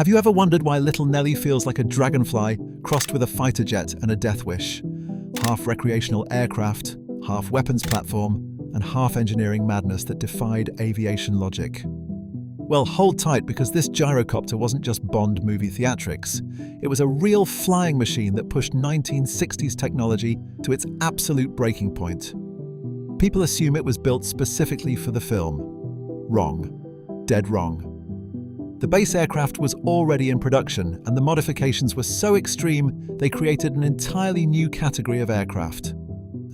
Have you ever wondered why Little Nellie feels like a dragonfly crossed with a fighter jet and a death wish? Half recreational aircraft, half weapons platform, and half engineering madness that defied aviation logic. Well, hold tight, because this gyrocopter wasn't just Bond movie theatrics. It was a real flying machine that pushed 1960s technology to its absolute breaking point. People assume it was built specifically for the film. Wrong. Dead wrong. The base aircraft was already in production, and the modifications were so extreme they created an entirely new category of aircraft.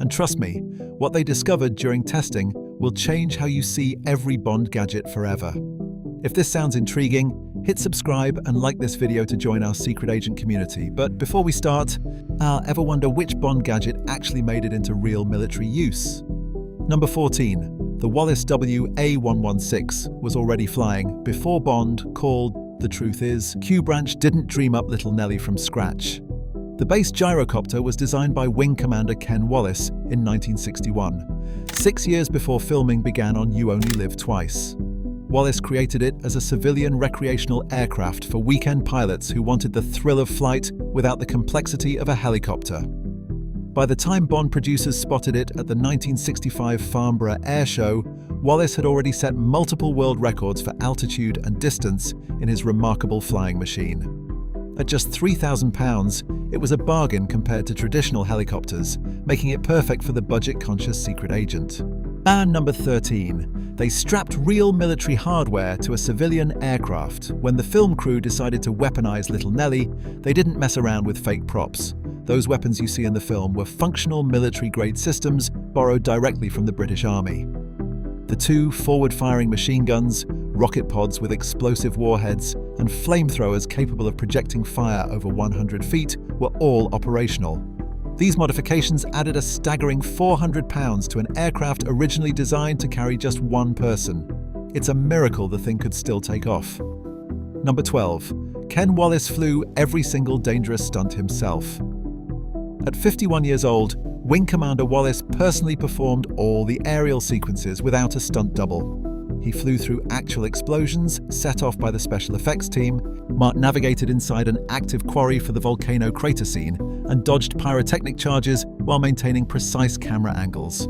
And trust me, what they discovered during testing will change how you see every Bond gadget forever. If this sounds intriguing, hit subscribe and like this video to join our secret agent community. But before we start, ever wonder which Bond gadget actually made it into real military use? Number 14. The Wallace WA-116 was already flying before Bond called The Truth Is, Q Branch didn't dream up Little Nellie from scratch. The base gyrocopter was designed by Wing Commander Ken Wallace in 1961, 6 years before filming began on You Only Live Twice. Wallace created it as a civilian recreational aircraft for weekend pilots who wanted the thrill of flight without the complexity of a helicopter. By the time Bond producers spotted it at the 1965 Farnborough Air Show, Wallace had already set multiple world records for altitude and distance in his remarkable flying machine. At just £3,000, it was a bargain compared to traditional helicopters, making it perfect for the budget-conscious secret agent. And number 13. They strapped real military hardware to a civilian aircraft. When the film crew decided to weaponize Little Nellie, they didn't mess around with fake props. Those weapons you see in the film were functional military-grade systems borrowed directly from the British Army. The two forward-firing machine guns, rocket pods with explosive warheads, and flamethrowers capable of projecting fire over 100 feet were all operational. These modifications added a staggering 400 pounds to an aircraft originally designed to carry just one person. It's a miracle the thing could still take off. Number 12. Ken Wallace flew every single dangerous stunt himself. At 51 years old, Wing Commander Wallace personally performed all the aerial sequences without a stunt double. He flew through actual explosions set off by the special effects team, navigated inside an active quarry for the volcano crater scene, and dodged pyrotechnic charges while maintaining precise camera angles.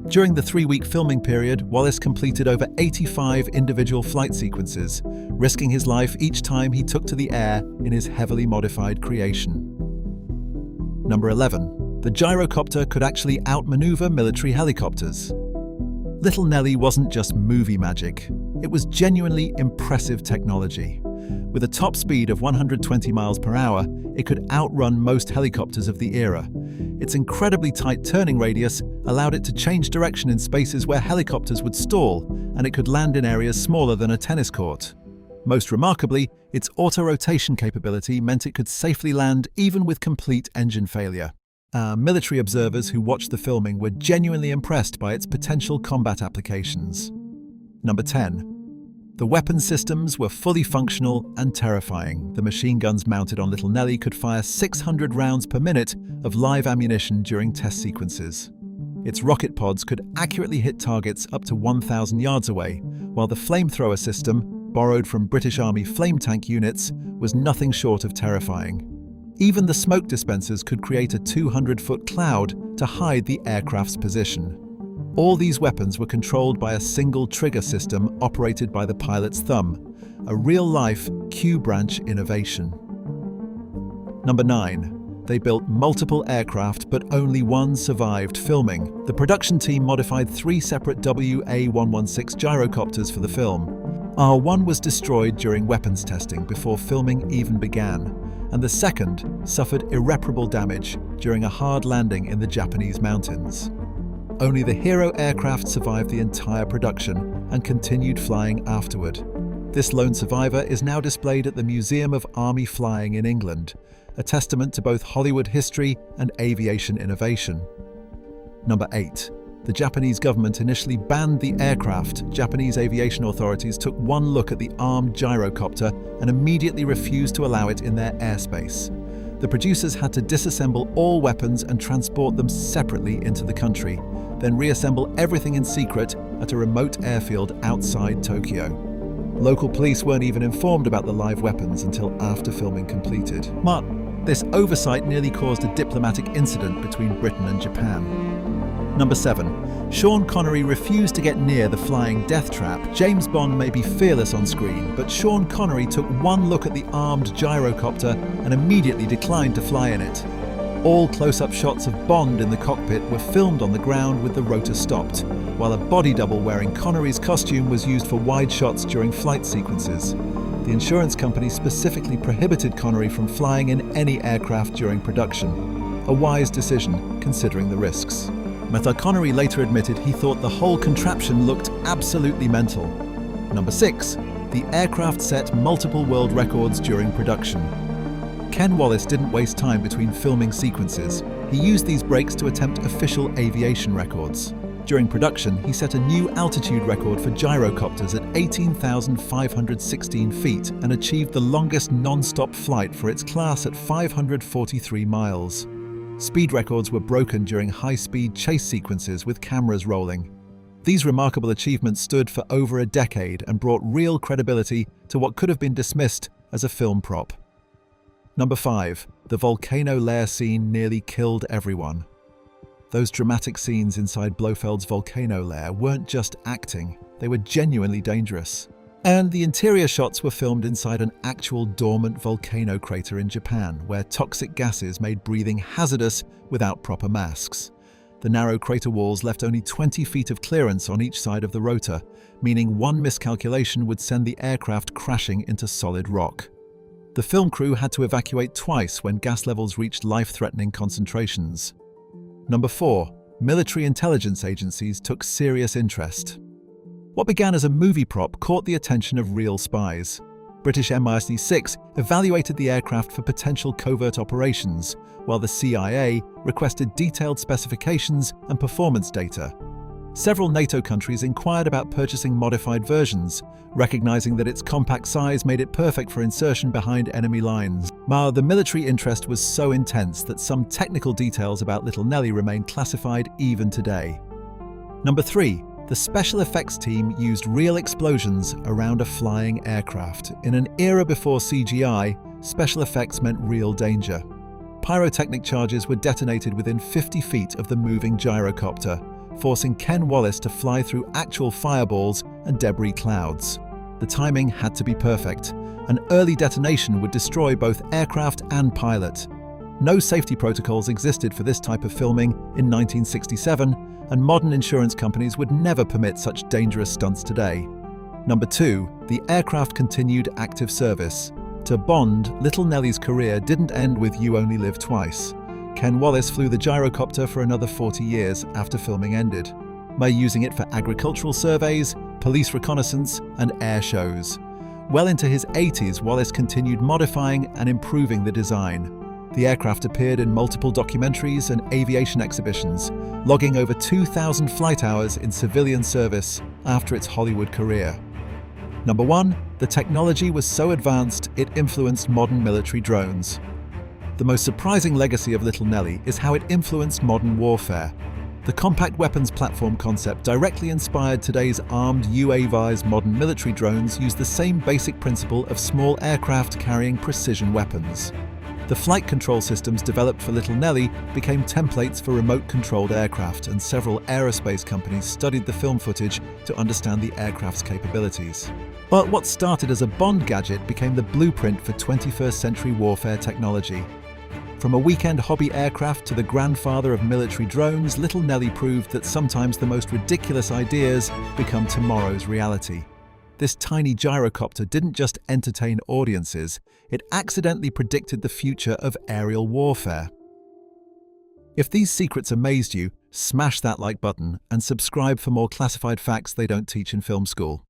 During the 3-week filming period, Wallace completed over 85 individual flight sequences, risking his life each time he took to the air in his heavily modified creation. Number 11. The gyrocopter could actually outmaneuver military helicopters. Little Nellie wasn't just movie magic, it was genuinely impressive technology. With a top speed of 120 miles per hour, it could outrun most helicopters of the era. Its incredibly tight turning radius allowed it to change direction in spaces where helicopters would stall, and it could land in areas smaller than a tennis court. Most remarkably, its auto-rotation capability meant it could safely land even with complete engine failure. Military observers who watched the filming were genuinely impressed by its potential combat applications. Number 10. The weapon systems were fully functional and terrifying. The machine guns mounted on Little Nellie could fire 600 rounds per minute of live ammunition during test sequences. Its rocket pods could accurately hit targets up to 1,000 yards away, while the flamethrower system, borrowed from British Army flame tank units, was nothing short of terrifying. Even the smoke dispensers could create a 200-foot cloud to hide the aircraft's position. All these weapons were controlled by a single trigger system operated by the pilot's thumb, a real-life Q Branch innovation. Number 9. They built multiple aircraft, but only one survived filming. The production team modified 3 separate WA-116 gyrocopters for the film. One was destroyed during weapons testing before filming even began, and the second suffered irreparable damage during a hard landing in the Japanese mountains. Only the hero aircraft survived the entire production and continued flying afterward. This lone survivor is now displayed at the Museum of Army Flying in England, a testament to both Hollywood history and aviation innovation. Number 8. The Japanese government initially banned the aircraft. Japanese aviation authorities took one look at the armed gyrocopter and immediately refused to allow it in their airspace. The producers had to disassemble all weapons and transport them separately into the country, then reassemble everything in secret at a remote airfield outside Tokyo. Local police weren't even informed about the live weapons until after filming completed. This oversight nearly caused a diplomatic incident between Britain and Japan. Number 7. Sean Connery refused to get near the flying death trap. James Bond may be fearless on screen, but Sean Connery took one look at the armed gyrocopter and immediately declined to fly in it. All close-up shots of Bond in the cockpit were filmed on the ground with the rotor stopped, while a body double wearing Connery's costume was used for wide shots during flight sequences. The insurance company specifically prohibited Connery from flying in any aircraft during production. A wise decision, considering the risks. Connery later admitted he thought the whole contraption looked absolutely mental. Number 6. The aircraft set multiple world records during production. Ken Wallace didn't waste time between filming sequences. He used these breaks to attempt official aviation records. During production, he set a new altitude record for gyrocopters at 18,516 feet and achieved the longest non-stop flight for its class at 543 miles. Speed records were broken during high-speed chase sequences with cameras rolling. These remarkable achievements stood for over a decade and brought real credibility to what could have been dismissed as a film prop. Number 5. The volcano lair scene nearly killed everyone. Those dramatic scenes inside Blofeld's volcano lair weren't just acting, they were genuinely dangerous. And the interior shots were filmed inside an actual dormant volcano crater in Japan, where toxic gases made breathing hazardous without proper masks. The narrow crater walls left only 20 feet of clearance on each side of the rotor, meaning one miscalculation would send the aircraft crashing into solid rock. The film crew had to evacuate twice when gas levels reached life-threatening concentrations. Number 4. Military intelligence agencies took serious interest. What began as a movie prop caught the attention of real spies. British MI6 evaluated the aircraft for potential covert operations, while the CIA requested detailed specifications and performance data. Several NATO countries inquired about purchasing modified versions, recognizing that its compact size made it perfect for insertion behind enemy lines. The military interest was so intense that some technical details about Little Nellie remain classified even today. Number 3. The special effects team used real explosions around a flying aircraft. In an era before CGI, special effects meant real danger. Pyrotechnic charges were detonated within 50 feet of the moving gyrocopter, forcing Ken Wallace to fly through actual fireballs and debris clouds. The timing had to be perfect. An early detonation would destroy both aircraft and pilot. No safety protocols existed for this type of filming in 1967, and modern insurance companies would never permit such dangerous stunts today. Number 2. The aircraft continued active service. To Bond, Little Nellie's career didn't end with You Only Live Twice. Ken Wallace flew the gyrocopter for another 40 years after filming ended, by using it for agricultural surveys, police reconnaissance, and air shows. Well into his 80s, Wallace continued modifying and improving the design. The aircraft appeared in multiple documentaries and aviation exhibitions, logging over 2,000 flight hours in civilian service after its Hollywood career. Number 1. The technology was so advanced it influenced modern military drones. The most surprising legacy of Little Nellie is how it influenced modern warfare. The compact weapons platform concept directly inspired today's armed UAVs. Modern military drones use the same basic principle of small aircraft carrying precision weapons. The flight control systems developed for Little Nellie became templates for remote-controlled aircraft, and several aerospace companies studied the film footage to understand the aircraft's capabilities. But what started as a Bond gadget became the blueprint for 21st century warfare technology. From a weekend hobby aircraft to the grandfather of military drones, Little Nellie proved that sometimes the most ridiculous ideas become tomorrow's reality. This tiny gyrocopter didn't just entertain audiences, it accidentally predicted the future of aerial warfare. If these secrets amazed you, smash that like button and subscribe for more classified facts they don't teach in film school.